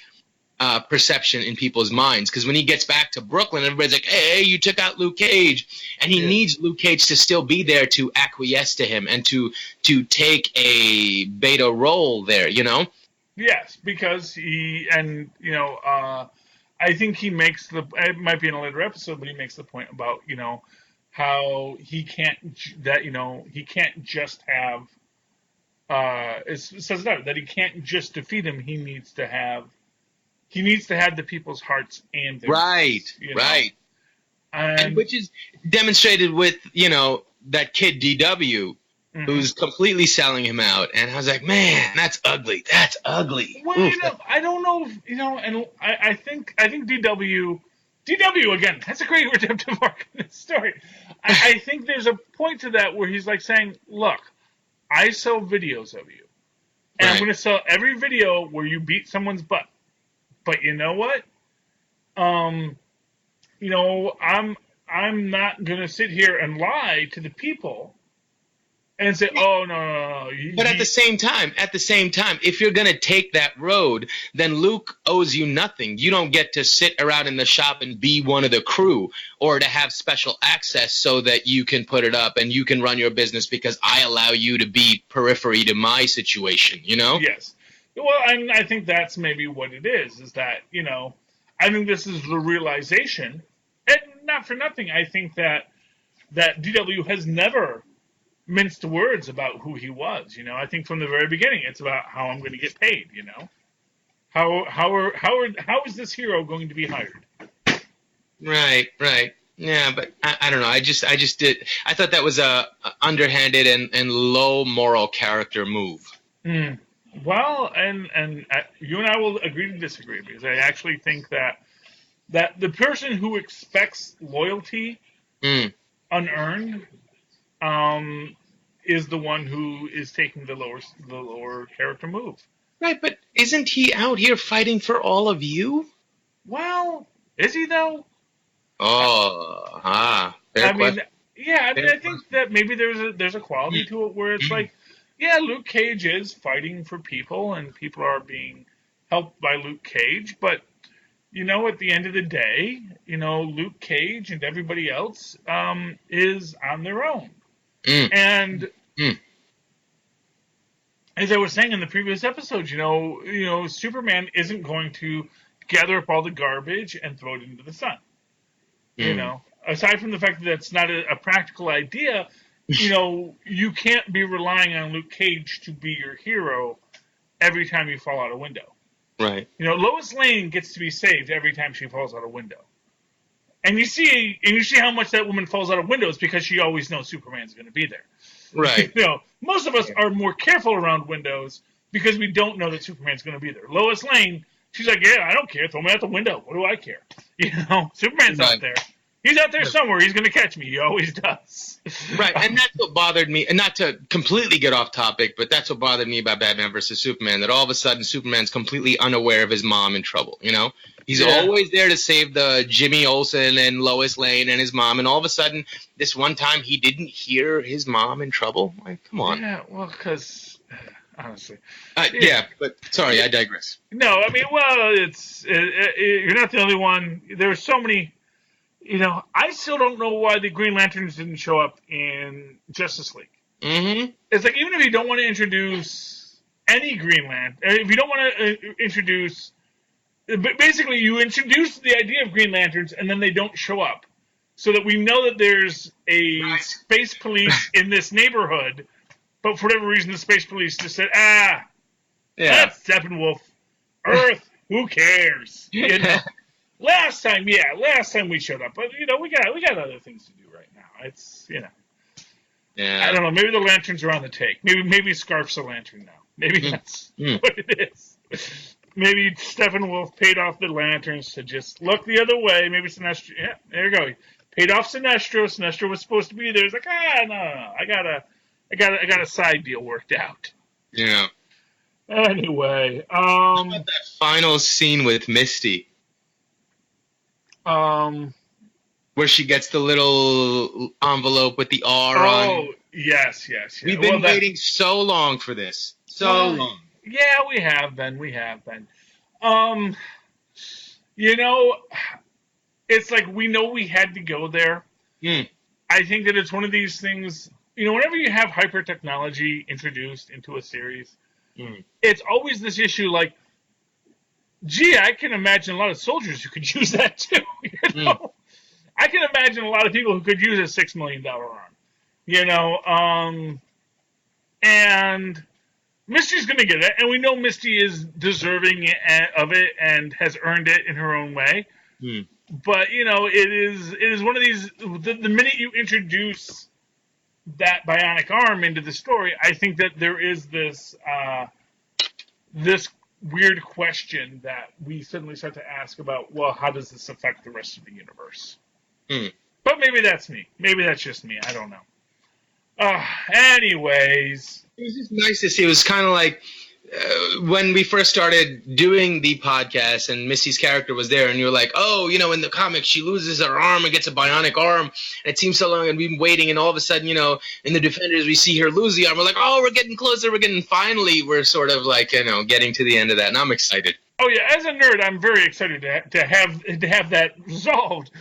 perception in people's minds. Because when he gets back to Brooklyn, everybody's like, hey, you took out Luke Cage. And he needs Luke Cage to still be there to acquiesce to him and to take a beta role there, Yes, because I think he makes it might be in a later episode, but he makes the point about, how he can't just have, it says that he can't just defeat him, he needs to have the people's hearts and their minds, right. And which is demonstrated with, that kid DW, who's completely selling him out. And I was like, man, that's ugly. That's ugly. Well, I don't know, and I think DW, again, that's a great redemptive arc in this story. I think there's a point to that where he's like saying, look, I sell videos of you. And I'm going to sell every video where you beat someone's butt. But you know what? I'm not going to sit here and lie to the people and say, oh, no. But at the same time, if you're going to take that road, then Luke owes you nothing. You don't get to sit around in the shop and be one of the crew or to have special access so that you can put it up and you can run your business because I allow you to be periphery to my situation, Yes. Well, and I think that's maybe what it is that, I think this is the realization, and not for nothing, I think that DW has never minced words about who he was. I think from the very beginning, it's about how I'm going to get paid. How is this hero going to be hired? Right. Yeah, but I don't know. I thought that was a underhanded and low moral character move. Well, and you and I will agree to disagree because I actually think that the person who expects loyalty unearned is the one who is taking the lower character move. Right, but isn't he out here fighting for all of you? Well, is he though? I mean, I think that maybe there's a quality to it where it's like, yeah, Luke Cage is fighting for people and people are being helped by Luke Cage, but at the end of the day, Luke Cage and everybody else is on their own. And as I was saying in the previous episode, Superman isn't going to gather up all the garbage and throw it into the sun. Aside from the fact that it's not a practical idea, you can't be relying on Luke Cage to be your hero every time you fall out a window. Right. Lois Lane gets to be saved every time she falls out a window. And you see how much that woman falls out of windows because she always knows Superman's going to be there. Right. Most of us are more careful around windows because we don't know that Superman's going to be there. Lois Lane, she's like, yeah, I don't care. Throw me out the window. What do I care? Superman's out there. He's out there somewhere. He's going to catch me. He always does. Right, and that's what bothered me. And not to completely get off topic, but that's what bothered me about Batman vs. Superman, that all of a sudden Superman's completely unaware of his mom in trouble, He's always there to save the Jimmy Olsen and Lois Lane and his mom, and all of a sudden, this one time he didn't hear his mom in trouble? Like, come on. Yeah, well, because, honestly. Yeah, but sorry, I digress. No, I mean, well, you're not the only one. There's so many... I still don't know why the Green Lanterns didn't show up in Justice League. Mm-hmm. It's like, even if you don't want to introduce any Green Lantern, if you don't want to introduce... Basically, you introduce the idea of Green Lanterns, and then they don't show up. So that we know that there's a space police in this neighborhood, but for whatever reason, the space police just said, that's Steppenwolf. Earth, who cares? Last time we showed up, but we got other things to do right now. It's I don't know. Maybe the lanterns are on the take. Maybe Scarf's a lantern now. Maybe that's what it is. Maybe Steppenwolf paid off the lanterns to just look the other way. Maybe Sinestro. Yeah, there you go. Paid off Sinestro. Sinestro was supposed to be there. He's like, no. I I got a side deal worked out. Yeah. Anyway, How about that final scene with Misty, where she gets the little envelope with the R on it? Yes. We've been waiting so long for this. So long. Yeah, we have been. You know, it's like we know we had to go there. I think that it's one of these things, you know, whenever you have hyper technology introduced into a series, it's always this issue like, gee, I can imagine a lot of soldiers who could use that too. You know? I can imagine a lot of people who could use a $6 million arm. You know, and Misty's going to get it, and we know Misty is deserving of it and has earned it in her own way. But, you know, it is one of these, the minute you introduce that bionic arm into the story, I think that there is this weird question that we suddenly start to ask about, well, how does this affect the rest of the universe? But maybe that's me. Maybe that's just me. I don't know. Anyways. It was just nice to see. It was kind of like when we first started doing the podcast and Misty's character was there, and you were like, oh, you know, in the comics, she loses her arm and gets a bionic arm. And it seems so long, and we've been waiting, and all of a sudden, you know, in the Defenders, we see her lose the arm. We're like, oh, we're getting closer. Finally, we're sort of like, you know, getting to the end of that, and I'm excited. Oh, yeah. As a nerd, I'm very excited to have that resolved.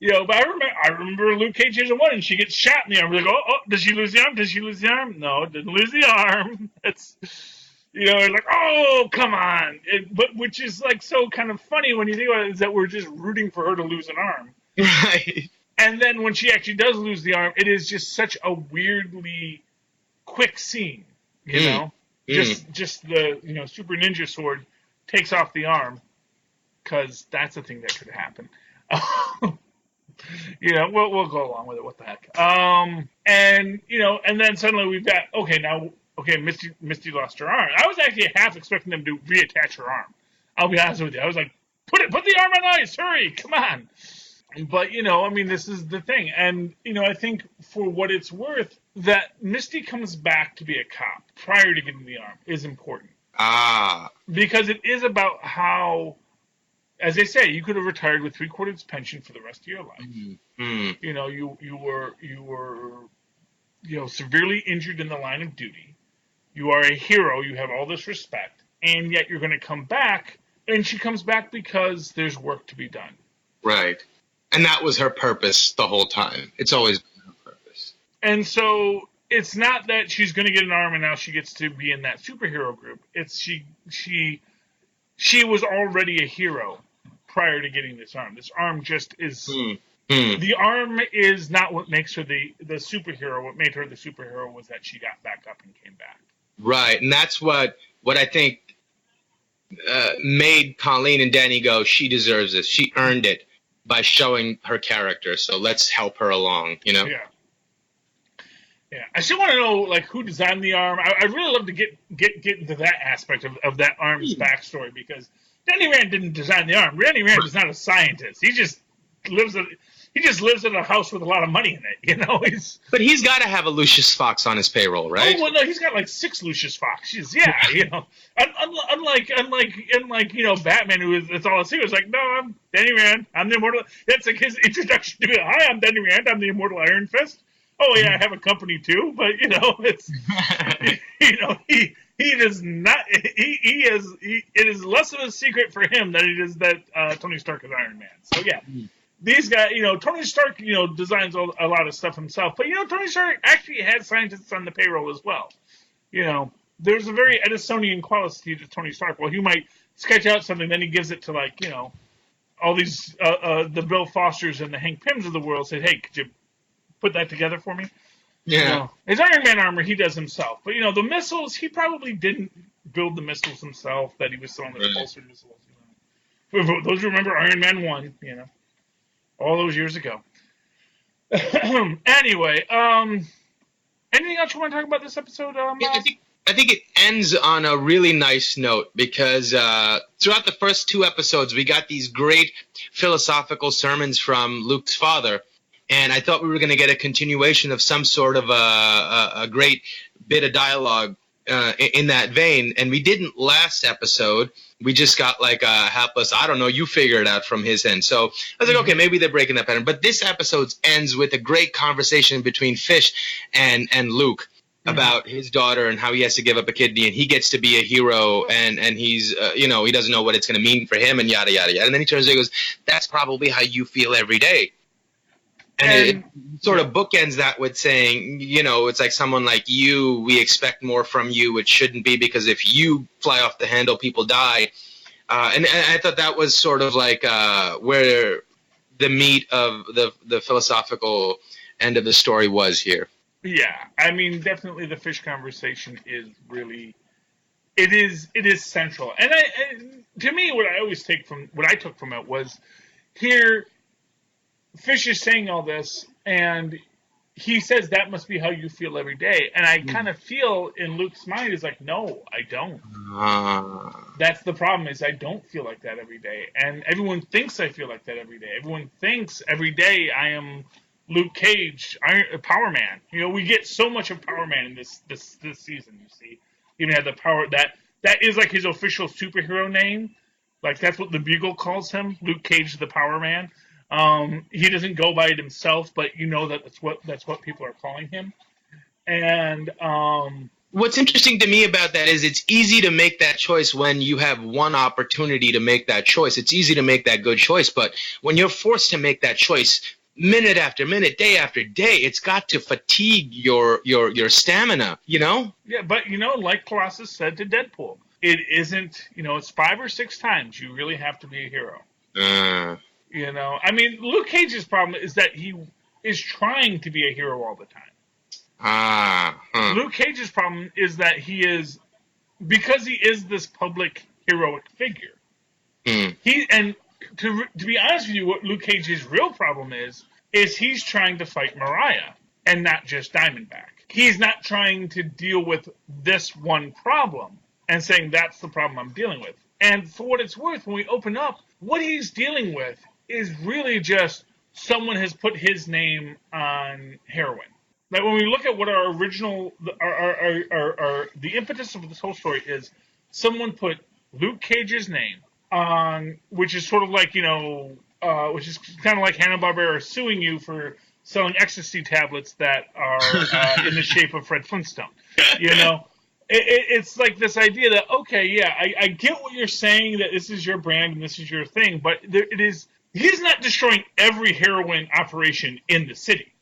You know, but I remember Luke Cage season 1, and she gets shot in the arm. We're like, oh, does she lose the arm? Does she lose the arm? No, didn't lose the arm. It's, you know, like, oh, come on. But which is like so kind of funny when you think about it, is that we're just rooting for her to lose an arm. Right. And then when she actually does lose the arm, it is just such a weirdly quick scene. You know, just the, you know, super ninja sword takes off the arm, because that's a thing that could happen. You know, we'll go along with it. What the heck? And you know, and then suddenly we've got Misty lost her arm. I was actually half expecting them to reattach her arm. I'll be honest with you. I was like, put the arm on ice, hurry, come on. But you know, I mean, this is the thing, and you know, I think for what it's worth, that Misty comes back to be a cop prior to getting the arm is important. Because it is about how, as they say, you could have retired with 3/4 pension for the rest of your life. You know, you were you know, severely injured in the line of duty. You are a hero. You have all this respect, and yet you're going to come back. And she comes back because there's work to be done. Right, and that was her purpose the whole time. It's always been her purpose. And so it's not that she's going to get an arm and now she gets to be in that superhero group. It's she was already a hero prior to getting this arm. This arm just is... The arm is not what makes her the superhero. What made her the superhero was that she got back up and came back. Right, and that's what I think made Colleen and Danny go, she deserves this. She earned it by showing her character, so let's help her along, you know? Yeah. I still want to know, like, who designed the arm. I'd really love to get into that aspect of that arm's backstory, because Danny Rand didn't design the arm. Danny Rand is not a scientist. He just lives in a house with a lot of money in it, you know. But he's got to have a Lucius Fox on his payroll, right? Oh well, no, he's got like 6 Lucius Foxes. Yeah, you know. Unlike you know, Batman, who is, it's all a secret. It's like, no, I'm Danny Rand. I'm the immortal. That's like his introduction to it. Hi, I'm Danny Rand. I'm the immortal Iron Fist. Oh yeah, I have a company too, but you know, it's you know, he does not. It is less of a secret for him than it is that Tony Stark is Iron Man. So yeah. These guys, you know, Tony Stark, you know, designs a lot of stuff himself. But, you know, Tony Stark actually had scientists on the payroll as well. You know, there's a very Edisonian quality to Tony Stark. Well, he might sketch out something, then he gives it to, like, you know, all these, the Bill Fosters and the Hank Pyms of the world, say, hey, could you put that together for me? Yeah. You know, his Iron Man armor, he does himself. But, you know, the missiles, he probably didn't build the missiles himself that he was selling, the repulsor missiles. You know. Those who remember Iron Man 1, you know. All those years ago. Anyway, anything else you want to talk about this episode? Yeah, I think it ends on a really nice note, because throughout the first 2 episodes, we got these great philosophical sermons from Luke's father, And I thought we were going to get a continuation of some sort of a great bit of dialogue in that vein, and we didn't last episode. We just got like a helpless, I don't know, you figure it out from his end. So I was like, okay, maybe they're breaking that pattern. But this episode ends with a great conversation between Fish and Luke about his daughter and how he has to give up a kidney and he gets to be a hero and he's, he doesn't know what it's going to mean for him and yada, yada, yada. And then he turns and goes, that's probably how you feel every day. And it sort of bookends that with saying, it's like someone like you, we expect more from you. It shouldn't be, because if you fly off the handle, people die. And I thought that was sort of like where the meat of the philosophical end of the story was here. Yeah, I mean, definitely the Fish conversation is really, it is central. And to me, what I took from it was here, Fish is saying all this, and he says that must be how you feel every day. And I kind of feel in Luke's mind is like, no, I don't. That's the problem, is I don't feel like that every day. And everyone thinks I feel like that every day. Everyone thinks every day I am Luke Cage, Power Man. We get so much of Power Man in this season, you see. He even had the power, that is like his official superhero name. Like, that's what the Bugle calls him, Luke Cage the Power Man. He doesn't go by it himself, but that's what people are calling him. And what's interesting to me about that is it's easy to make that choice when you have one opportunity to make that choice. It's easy to make that good choice, but when you're forced to make that choice minute after minute, day after day, it's got to fatigue your stamina, Yeah, but like Colossus said to Deadpool, it isn't, it's 5 or 6 times you really have to be a hero. I mean, Luke Cage's problem is that he is trying to be a hero all the time. Luke Cage's problem is that because he is this public heroic figure. To be honest with you, what Luke Cage's real problem is he's trying to fight Mariah and not just Diamondback. He's not trying to deal with this one problem and saying that's the problem I'm dealing with. And for what it's worth, when we open up, what he's dealing with is really just someone has put his name on heroin. Like, when we look at what our original, the impetus of this whole story is, someone put Luke Cage's name on, which is sort of like, which is kind of like Hanna-Barbera suing you for selling ecstasy tablets that are in the shape of Fred Flintstone. It's like this idea that, okay, yeah, I get what you're saying, that this is your brand and this is your thing, but he's not destroying every heroin operation in the city.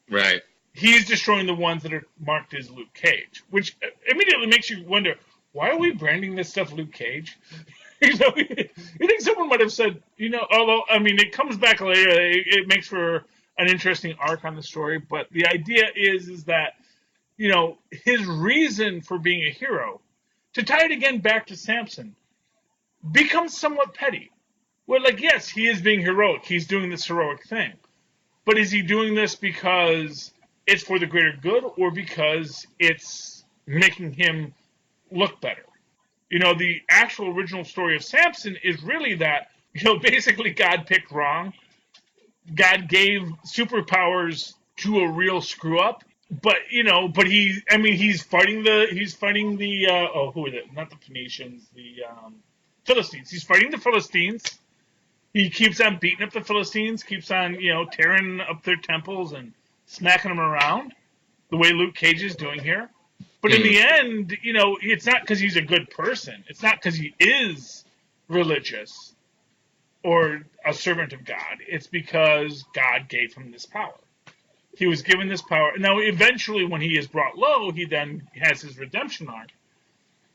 Right. He's destroying the ones that are marked as Luke Cage, which immediately makes you wonder, why are we branding this stuff Luke Cage? You think someone might have said, although, I mean, it comes back later, it makes for an interesting arc on the story, but the idea is that, his reason for being a hero, to tie it again back to Samson, becomes somewhat petty. Where, like, yes, he is being heroic. He's doing this heroic thing. But is he doing this because it's for the greater good or because it's making him look better? The actual original story of Samson is really that, basically God picked wrong. God gave superpowers to a real screw-up. But, he's fighting the, who is it? Not the Phoenicians, the Philistines. He's fighting the Philistines. He keeps on beating up the Philistines, keeps on, tearing up their temples and smacking them around, the way Luke Cage is doing here. But in the end, it's not because he's a good person. It's not because he is religious or a servant of God. It's because God gave him this power. He was given this power. Now, eventually, when he is brought low, he then has his redemption arc.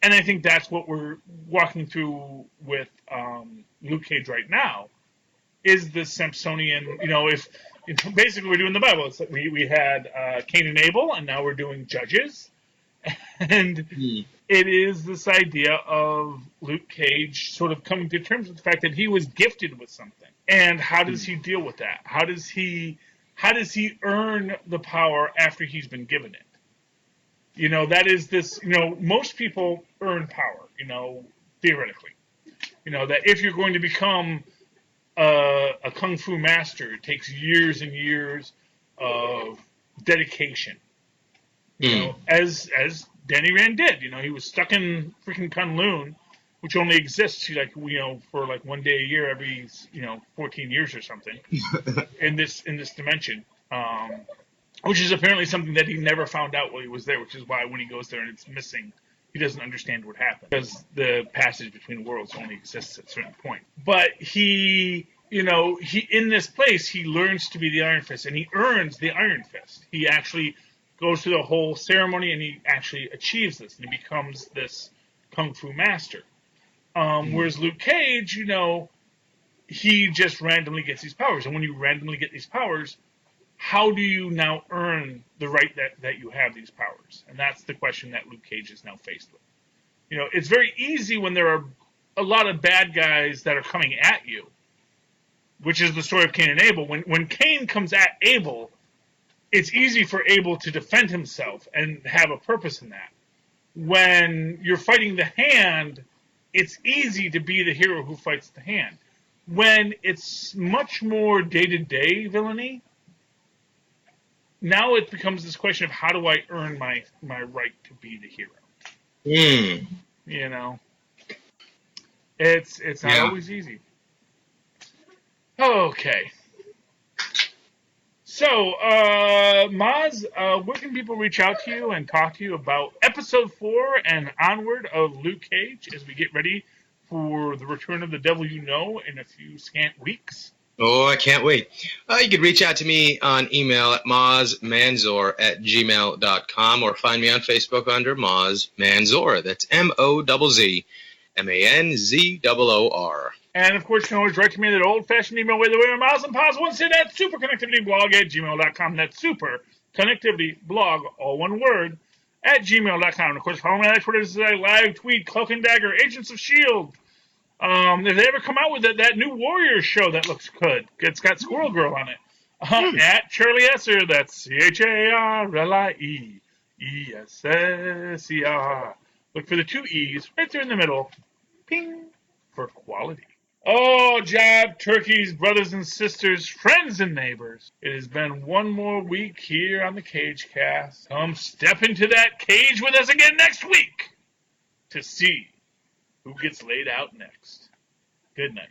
And I think that's what we're walking through with Luke Cage right now, is this Samsonian, if basically we're doing the Bible. It's like we had Cain and Abel, and now we're doing Judges. And it is this idea of Luke Cage sort of coming to terms with the fact that he was gifted with something. And how does he deal with that? How does he earn the power after he's been given it? That is this, most people earn power, theoretically. That if you're going to become a kung fu master, it takes years and years of dedication. You know, as Danny Rand did. You know, he was stuck in freaking Kunlun, which only exists for like 1 day a year every 14 years or something in this dimension. Which is apparently something that he never found out while he was there, which is why when he goes there and it's missing, he doesn't understand what happened, because the passage between worlds only exists at a certain point. But he in this place, he learns to be the Iron Fist, and he earns the Iron Fist. He actually goes through the whole ceremony, and he actually achieves this, and he becomes this kung fu master. Whereas Luke Cage, he just randomly gets these powers, and when you randomly get these powers, how do you now earn the right that you have these powers? And that's the question that Luke Cage is now faced with. It's very easy when there are a lot of bad guys that are coming at you, which is the story of Cain and Abel. When Cain comes at Abel, it's easy for Abel to defend himself and have a purpose in that. When you're fighting the Hand, it's easy to be the hero who fights the Hand. When it's much more day-to-day villainy, now it becomes this question of how do I earn my right to be the hero? It's not always easy. Okay. So, Mozz, where can people reach out to you and talk to you about episode 4 and onward of Luke Cage as we get ready for the return of the Devil You Know in a few scant weeks? Oh, I can't wait. You can reach out to me on email at mozzmanzor@gmail.com or find me on Facebook under Mozz Manzor. That's MOZZMANZOOR. And, of course, you can always write to me at that old-fashioned email way the way Mozz and Paz once said at superconnectivityblog@gmail.com. That's superconnectivityblog, all one word, at gmail.com. And, of course, follow me on Twitter. This is a live tweet, Cloak and Dagger, Agents of S.H.I.E.L.D. If they ever come out with that new Warriors show that looks good, it's got Squirrel Girl on it. At Charlie Esser, that's CharlieEsser. Look for the 2 E's right there in the middle. Ping, for quality. Oh, jab turkeys, brothers and sisters, friends and neighbors. It has been one more week here on the CageCast. Come step into that cage with us again next week to see who gets laid out next. Good night.